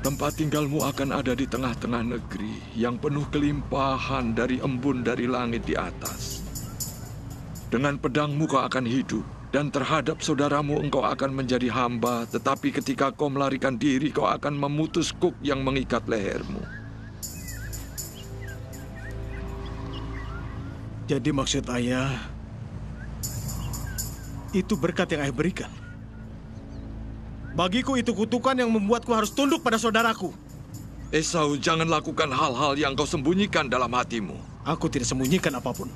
Tempat tinggalmu akan ada di tengah-tengah negeri yang penuh kelimpahan dari embun dari langit di atas. Dengan pedangmu kau akan hidup, dan terhadap saudaramu engkau akan menjadi hamba, tetapi ketika kau melarikan diri, kau akan memutus kuk yang mengikat lehermu. Jadi maksud ayah, itu berkat yang ayah berikan. Bagiku itu kutukan yang membuatku harus tunduk pada saudaraku. Esau, jangan lakukan hal-hal yang kau sembunyikan dalam hatimu. Aku tidak sembunyikan apapun.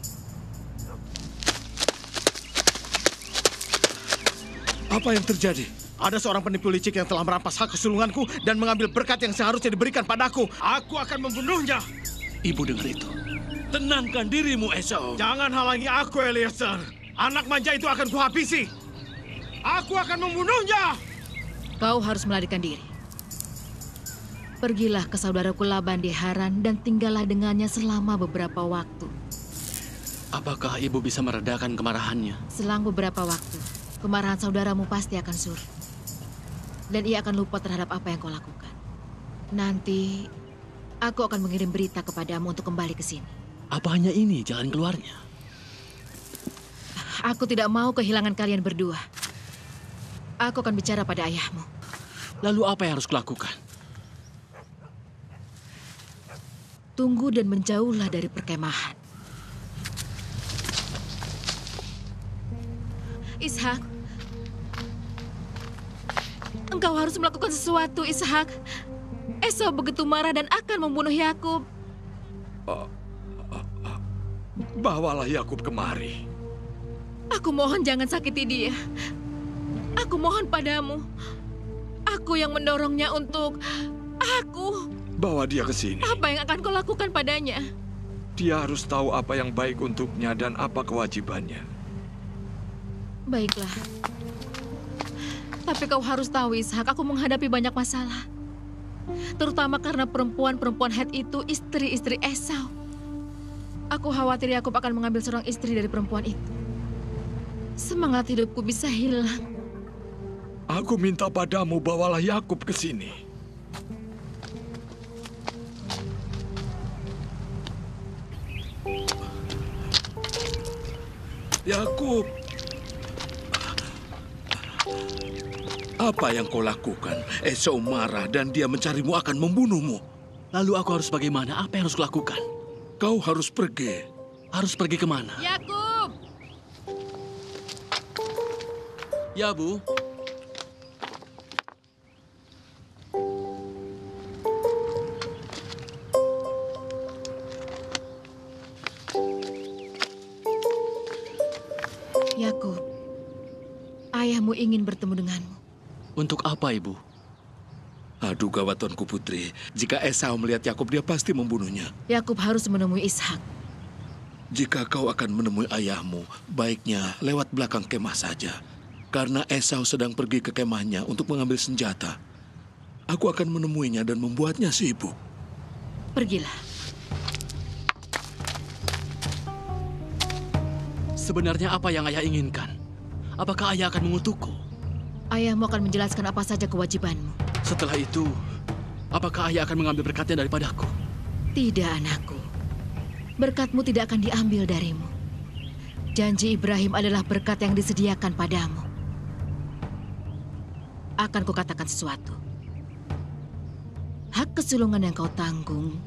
Apa yang terjadi? Ada seorang penipu licik yang telah merampas hak kesulunganku dan mengambil berkat yang seharusnya diberikan padaku. Aku akan membunuhnya. Ibu dengar itu. Tenangkan dirimu, Esau. Jangan halangi aku, Eliezer. Anak manja itu akan kuhabisi. Aku akan membunuhnya. Kau harus melarikan diri. Pergilah ke saudaraku Laban di Haran dan tinggallah dengannya selama beberapa waktu. Apakah ibu bisa meredakan kemarahannya? Selang beberapa waktu, kemarahan saudaramu pasti akan surut. Dan ia akan lupa terhadap apa yang kau lakukan. Nanti, aku akan mengirim berita kepadamu untuk kembali ke sini. Apa hanya ini jalan keluarnya? Aku tidak mau kehilangan kalian berdua. Aku akan bicara pada ayahmu. Lalu apa yang harus kulakukan? Tunggu dan menjauhlah dari perkemahan. Ishak, engkau harus melakukan sesuatu, Ishak. Esau begitu marah dan akan membunuh Yakub. Bawalah Yakub kemari. Aku mohon jangan sakiti dia. Aku mohon padamu. Aku yang mendorongnya untuk... Aku. Bawa dia ke sini. Apa yang akan kau lakukan padanya? Dia harus tahu apa yang baik untuknya dan apa kewajibannya. Baiklah. Tapi kau harus tahu, Ishak, aku menghadapi banyak masalah. Terutama karena perempuan-perempuan Het itu istri-istri Esau. Aku khawatir Yakub akan mengambil seorang istri dari perempuan itu. Semangat hidupku bisa hilang. Aku minta padamu, bawalah Yakub ke sini. Yakub, apa yang kau lakukan? Esau marah dan dia mencarimu akan membunuhmu. Lalu aku harus bagaimana? Apa yang harus kulakukan? Kau harus pergi. Harus pergi kemana? Yakub! Ya, Bu. Yakub, ayahmu ingin bertemu denganmu. Untuk apa, Ibu? Aduh gawat Tuanku Putri, jika Esau melihat Yakub dia pasti membunuhnya. Yakub harus menemui Ishak. Jika kau akan menemui ayahmu, baiknya lewat belakang kemah saja. Karena Esau sedang pergi ke kemahnya untuk mengambil senjata, aku akan menemuinya dan membuatnya sibuk. Pergilah. Sebenarnya apa yang ayah inginkan? Apakah ayah akan mengutukku? Ayahmu akan menjelaskan apa saja kewajibanmu. Setelah itu, apakah ayah akan mengambil berkatnya daripadaku? Tidak, anakku. Berkatmu tidak akan diambil darimu. Janji Ibrahim adalah berkat yang disediakan padamu. Akan kukatakan sesuatu. Hak kesulungan yang kau tanggung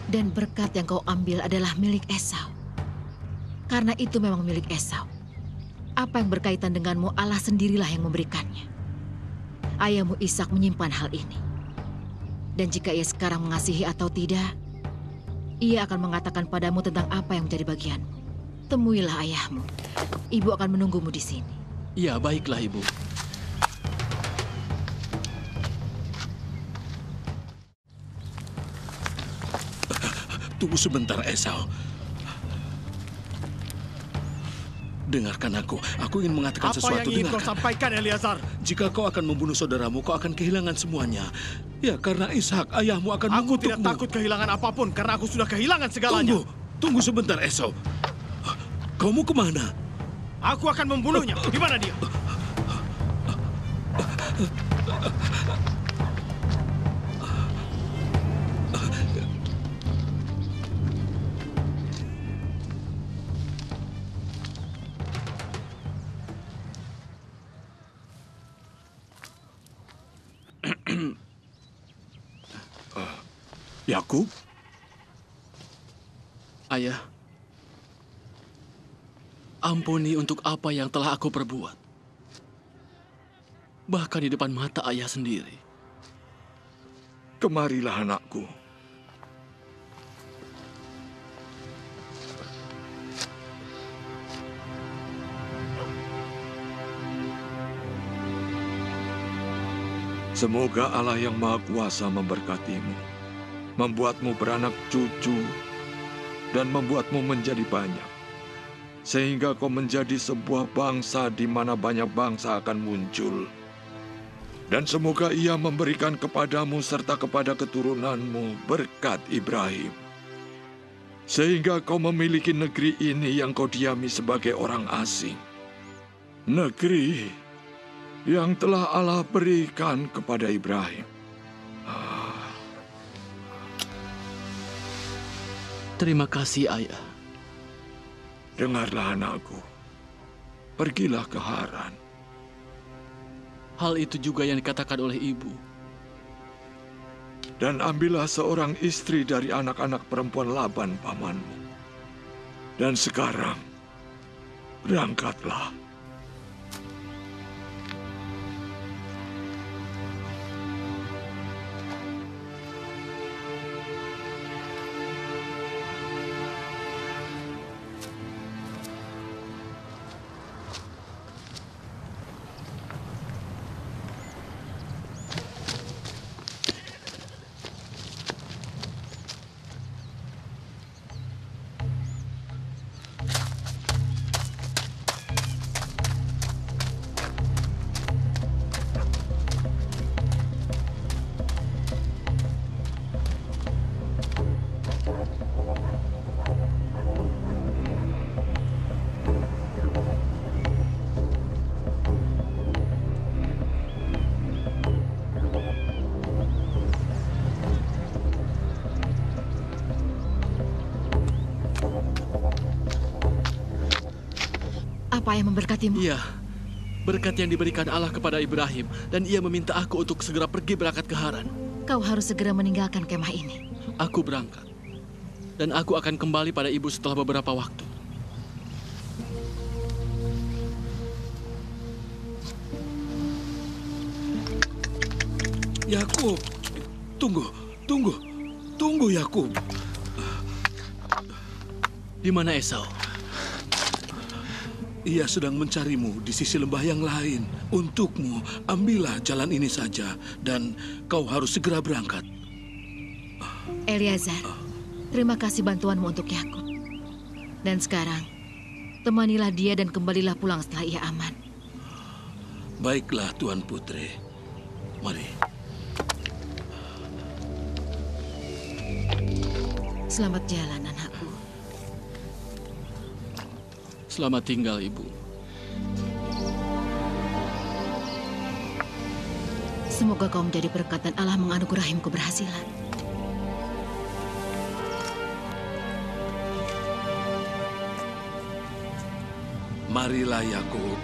dan berkat yang kau ambil adalah milik Esau. Karena itu memang milik Esau. Apa yang berkaitan denganmu, Allah sendirilah yang memberikannya. Ayahmu Ishak menyimpan hal ini. Dan jika ia sekarang mengasihi atau tidak, ia akan mengatakan padamu tentang apa yang menjadi bagianmu. Temuilah ayahmu. Ibu akan menunggumu di sini. Ya, baiklah, Ibu. Tunggu sebentar, Esau. Dengarkan aku ingin mengatakan sesuatu. Apa yang ingin kau sampaikan, Eleazar? Jika kau akan membunuh saudaramu, kau akan kehilangan semuanya. Ya, karena Ishak, ayahmu akan mengutukmu. Aku tidak takut kehilangan apapun, karena aku sudah kehilangan segalanya. Tunggu sebentar, Esau. Kau mau kemana? Aku akan membunuhnya. Di mana dia? Yakub? Ayah, ampuni untuk apa yang telah aku perbuat. Bahkan di depan mata ayah sendiri. Kemarilah, anakku. Semoga Allah yang Maha Kuasa memberkatimu, membuatmu beranak cucu, dan membuatmu menjadi banyak, sehingga kau menjadi sebuah bangsa di mana banyak bangsa akan muncul. Dan semoga Ia memberikan kepadamu serta kepada keturunanmu berkat Ibrahim, sehingga kau memiliki negeri ini yang kau diami sebagai orang asing. Negeri yang telah Allah berikan kepada Ibrahim. Terima kasih, Ayah. Dengarlah, anakku. Pergilah ke Haran. Hal itu juga yang dikatakan oleh Ibu. Dan ambillah seorang istri dari anak-anak perempuan Laban pamanmu. Dan sekarang, berangkatlah. Apa yang memberkatimu? Iya, berkat yang diberikan Allah kepada Ibrahim, dan Ia meminta aku untuk segera pergi berangkat ke Haran. Kau harus segera meninggalkan kemah ini. Aku berangkat, dan aku akan kembali pada Ibu setelah beberapa waktu. Yakub, tunggu Yakub. Di mana Esau? Ia sedang mencarimu di sisi lembah yang lain. Untukmu, ambillah jalan ini saja, dan kau harus segera berangkat. Eleazar, terima kasih bantuanmu untuk Yakub. Dan sekarang, temanilah dia dan kembalilah pulang setelah ia aman. Baiklah, Tuan Putri. Mari. Selamat jalan, anakku. Selamat tinggal, Ibu. Semoga kau menjadi berkat dan Allah menganugerahimu keberhasilan. Marilah, Yakub.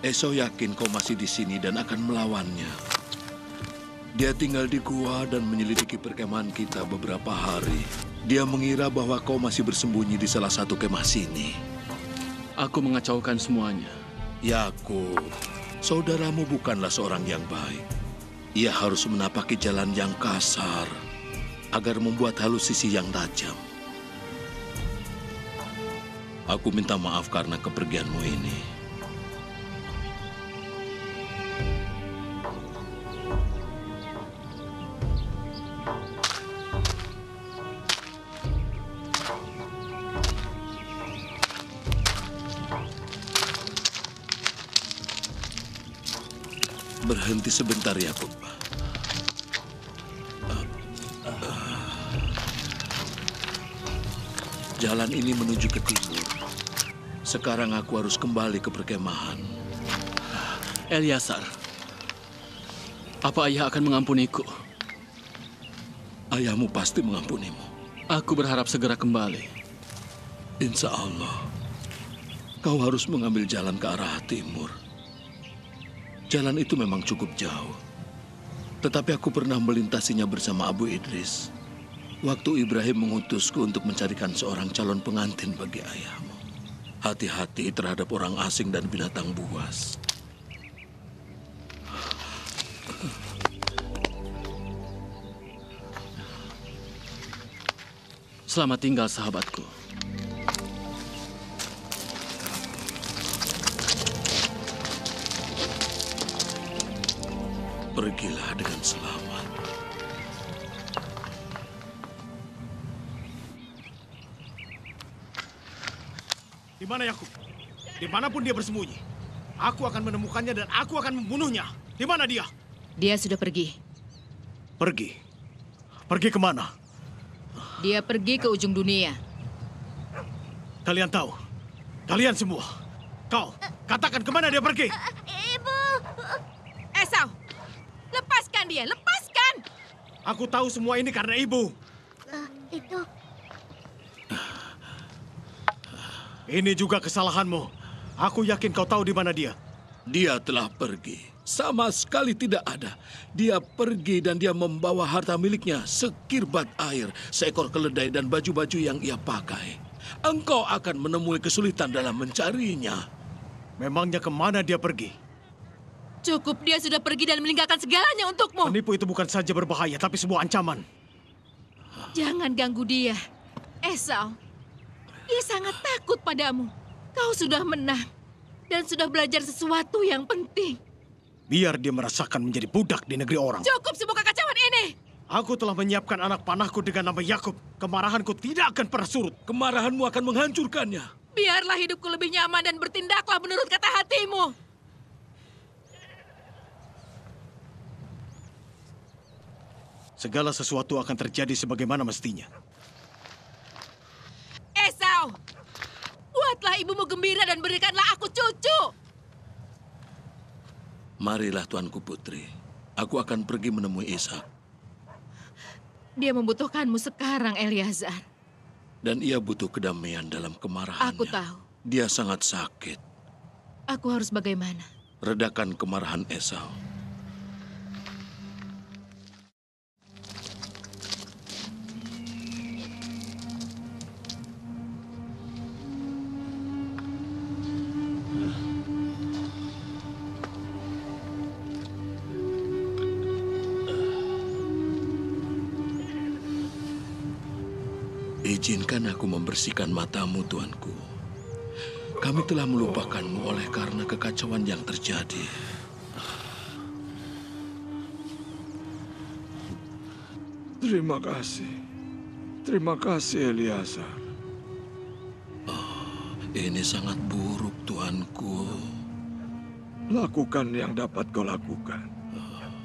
Esau yakin kau masih di sini dan akan melawannya. Dia tinggal di gua dan menyelidiki perkemahan kita beberapa hari. Dia mengira bahwa kau masih bersembunyi di salah satu kemah sini. Aku mengacaukan semuanya. Yakub, saudaramu bukanlah seorang yang baik. Ia harus menapaki jalan yang kasar agar membuat halusisi yang tajam. Aku minta maaf karena kepergianmu ini. Berhenti sebentar, Yakub. Jalan ini menuju ke timur. Sekarang aku harus kembali ke perkemahan. Eliasar, apa ayah akan mengampuniku? Ayahmu pasti mengampunimu. Aku berharap segera kembali. Insya Allah. Kau harus mengambil jalan ke arah timur. Jalan itu memang cukup jauh. Tetapi aku pernah melintasinya bersama Abu Idris. Waktu Ibrahim mengutusku untuk mencarikan seorang calon pengantin bagi ayahmu. Hati-hati terhadap orang asing dan binatang buas. Selamat tinggal, sahabatku. Pergilah dengan selamat. Di mana Yakub? Dimanapun dia bersembunyi, aku akan menemukannya dan aku akan membunuhnya. Di mana dia? Dia sudah pergi. Pergi? Pergi kemana? Dia pergi ke ujung dunia. Kalian tahu? Kalian semua. Kau, katakan kemana dia pergi? Ibu! Esau! Lepaskan dia, lepaskan! Aku tahu semua ini karena ibu. Itu... Ini juga kesalahanmu. Aku yakin kau tahu di mana dia. Dia telah pergi. Sama sekali tidak ada. Dia pergi dan dia membawa harta miliknya, sekirbat air, seekor keledai dan baju-baju yang ia pakai. Engkau akan menemui kesulitan dalam mencarinya. Memangnya kemana dia pergi? Cukup, dia sudah pergi dan meninggalkan segalanya untukmu. Penipu itu bukan saja berbahaya, tapi sebuah ancaman. Jangan ganggu dia. Esau, dia sangat takut padamu. Kau sudah menang dan sudah belajar sesuatu yang penting. Biar dia merasakan menjadi budak di negeri orang. Cukup semua kekacauan ini. Aku telah menyiapkan anak panahku dengan nama Yakub. Kemarahanku tidak akan pernah surut. Kemarahanmu akan menghancurkannya. Biarlah hidupku lebih nyaman dan bertindaklah menurut kata hatimu. Segala sesuatu akan terjadi sebagaimana mestinya. Esau, buatlah ibumu gembira dan berikanlah aku cucu. Marilah, Tuanku Putri. Aku akan pergi menemui Ishak. Dia membutuhkanmu sekarang, Eliazar. Dan ia butuh kedamaian dalam kemarahannya. Aku tahu. Dia sangat sakit. Aku harus bagaimana? Redakan kemarahan Esau. Izinkan aku membersihkan matamu, Tuanku. Kami telah melupakanmu oleh karena kekacauan yang terjadi. Terima kasih. Terima kasih, Eliasar. Ini sangat buruk, tuanku. Lakukan yang dapat kau lakukan.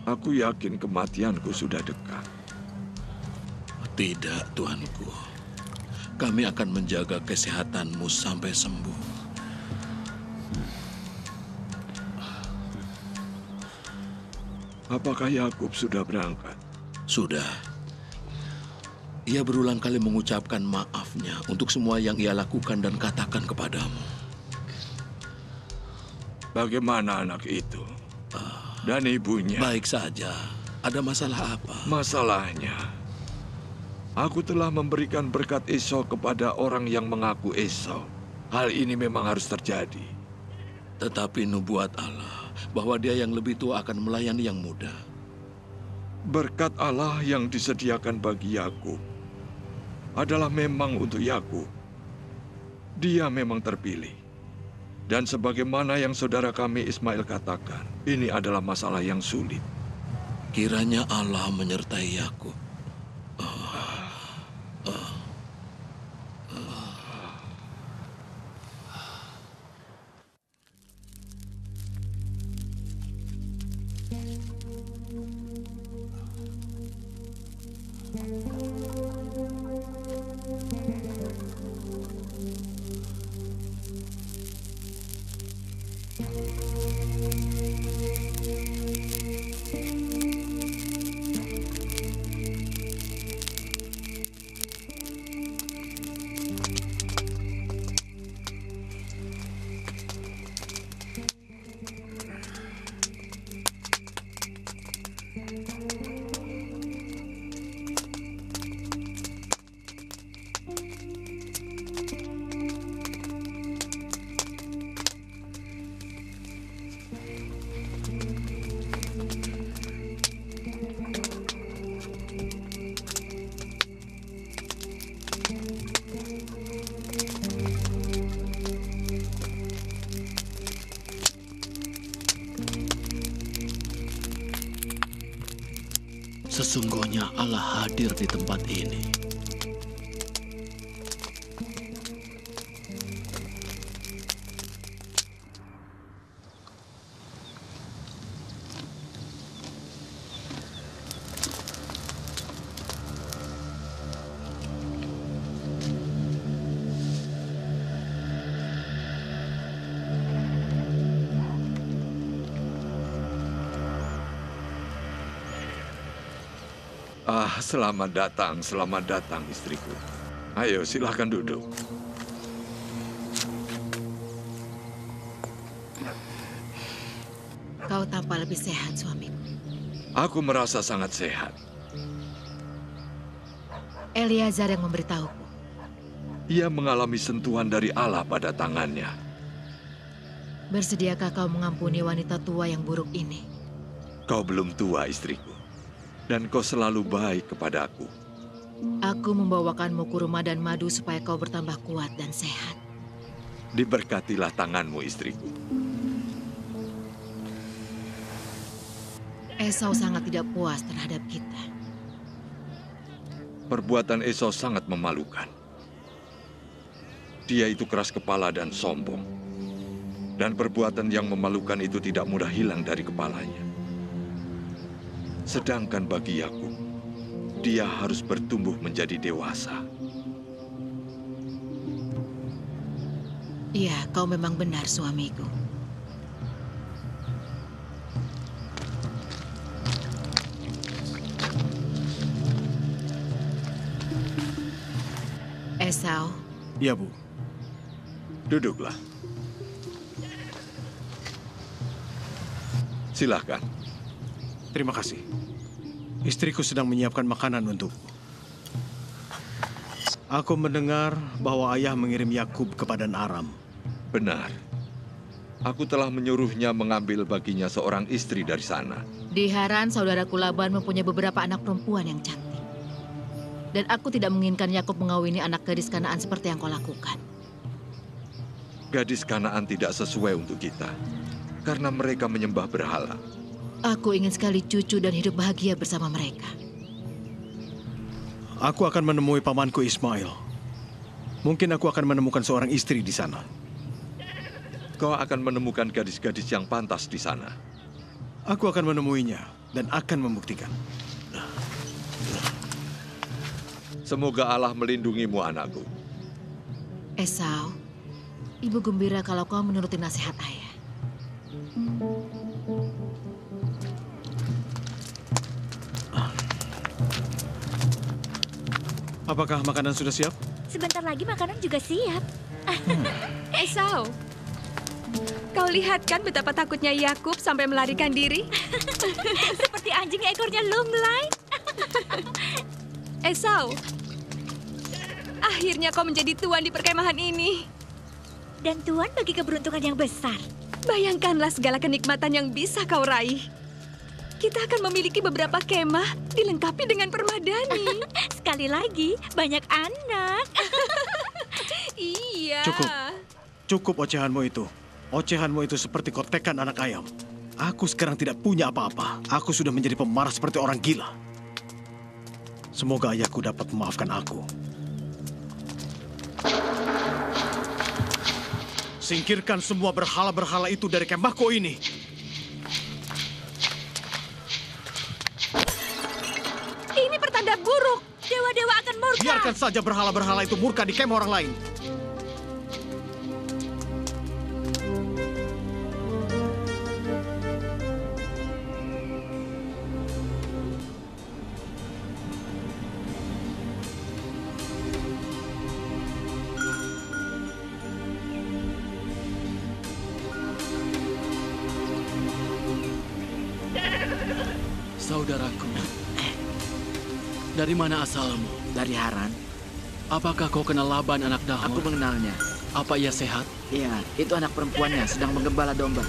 Aku yakin kematianku sudah dekat. Tidak, tuanku. Kami akan menjaga kesehatanmu sampai sembuh. Apakah Yakub sudah berangkat? Sudah. Ia berulang kali mengucapkan maafnya untuk semua yang ia lakukan dan katakan kepadamu. Bagaimana anak itu? Dan ibunya? Baik saja. Ada masalah apa? Masalahnya, aku telah memberikan berkat Esau kepada orang yang mengaku Esau. Hal ini memang harus terjadi. Tetapi nubuat Allah bahwa dia yang lebih tua akan melayani yang muda. Berkat Allah yang disediakan bagi Yakub adalah memang untuk Yakub. Dia memang terpilih. Dan sebagaimana yang saudara kami Ismail katakan, ini adalah masalah yang sulit. Kiranya Allah menyertai Yakub. Sesungguhnya Allah hadir di tempat ini. Selamat datang istriku. Ayo, silahkan duduk. Kau tampak lebih sehat, suamiku. Aku merasa sangat sehat. Eliazar yang memberitahuku. Ia mengalami sentuhan dari Allah pada tangannya. Bersediakah kau mengampuni wanita tua yang buruk ini? Kau belum tua, istriku. Dan kau selalu baik kepadaku. Aku membawakanmu kurma dan madu supaya kau bertambah kuat dan sehat. Diberkatilah tanganmu, istriku. Esau sangat tidak puas terhadap kita. Perbuatan Esau sangat memalukan. Dia itu keras kepala dan sombong. Dan perbuatan yang memalukan itu tidak mudah hilang dari kepalanya. Sedangkan bagi Yakub, dia harus bertumbuh menjadi dewasa. Iya, kau memang benar, suamiku. Esau. Ya, Bu. Duduklah. Silakan. Terima kasih. Istriku sedang menyiapkan makanan untukku. Aku mendengar bahwa ayah mengirim Yakub ke Padan Aram. Benar. Aku telah menyuruhnya mengambil baginya seorang istri dari sana. Di Haran, saudaraku Laban mempunyai beberapa anak perempuan yang cantik. Dan aku tidak menginginkan Yakub mengawini anak gadis Kanaan seperti yang kau lakukan. Gadis Kanaan tidak sesuai untuk kita, karena mereka menyembah berhala. Aku ingin sekali cucu dan hidup bahagia bersama mereka. Aku akan menemui pamanku Ismail. Mungkin aku akan menemukan seorang istri di sana. Kau akan menemukan gadis-gadis yang pantas di sana. Aku akan menemuinya dan akan membuktikan. Semoga Allah melindungimu, anakku. Esau, ibu gembira kalau kau menuruti nasihat ayah. Apakah makanan sudah siap? Sebentar lagi makanan juga siap. Esau, kau lihat kan betapa takutnya Yakub sampai melarikan diri? Seperti anjing ekornya lumlai. Esau, akhirnya kau menjadi tuan di perkemahan ini. Dan tuan bagi keberuntungan yang besar. Bayangkanlah segala kenikmatan yang bisa kau raih. Kita akan memiliki beberapa kemah dilengkapi dengan permadani. Sekali lagi, banyak anak. Iya. Cukup ocehanmu itu. Ocehanmu itu seperti kotekan anak ayam. Aku sekarang tidak punya apa-apa. Aku sudah menjadi pemarah seperti orang gila. Semoga ayahku dapat memaafkan aku. Singkirkan semua berhala-berhala itu dari kemahku ini. Ini pertanda buruk. Dewa-dewa akan murka. Biarkan saja berhala-berhala itu murka di kemah orang lain. Saudaraku, dari mana asalmu? Dari Haran. Apakah kau kenal Laban anak Nahor? Aku mengenalnya. Apa ia sehat? Iya, itu anak perempuannya sedang menggembala domba.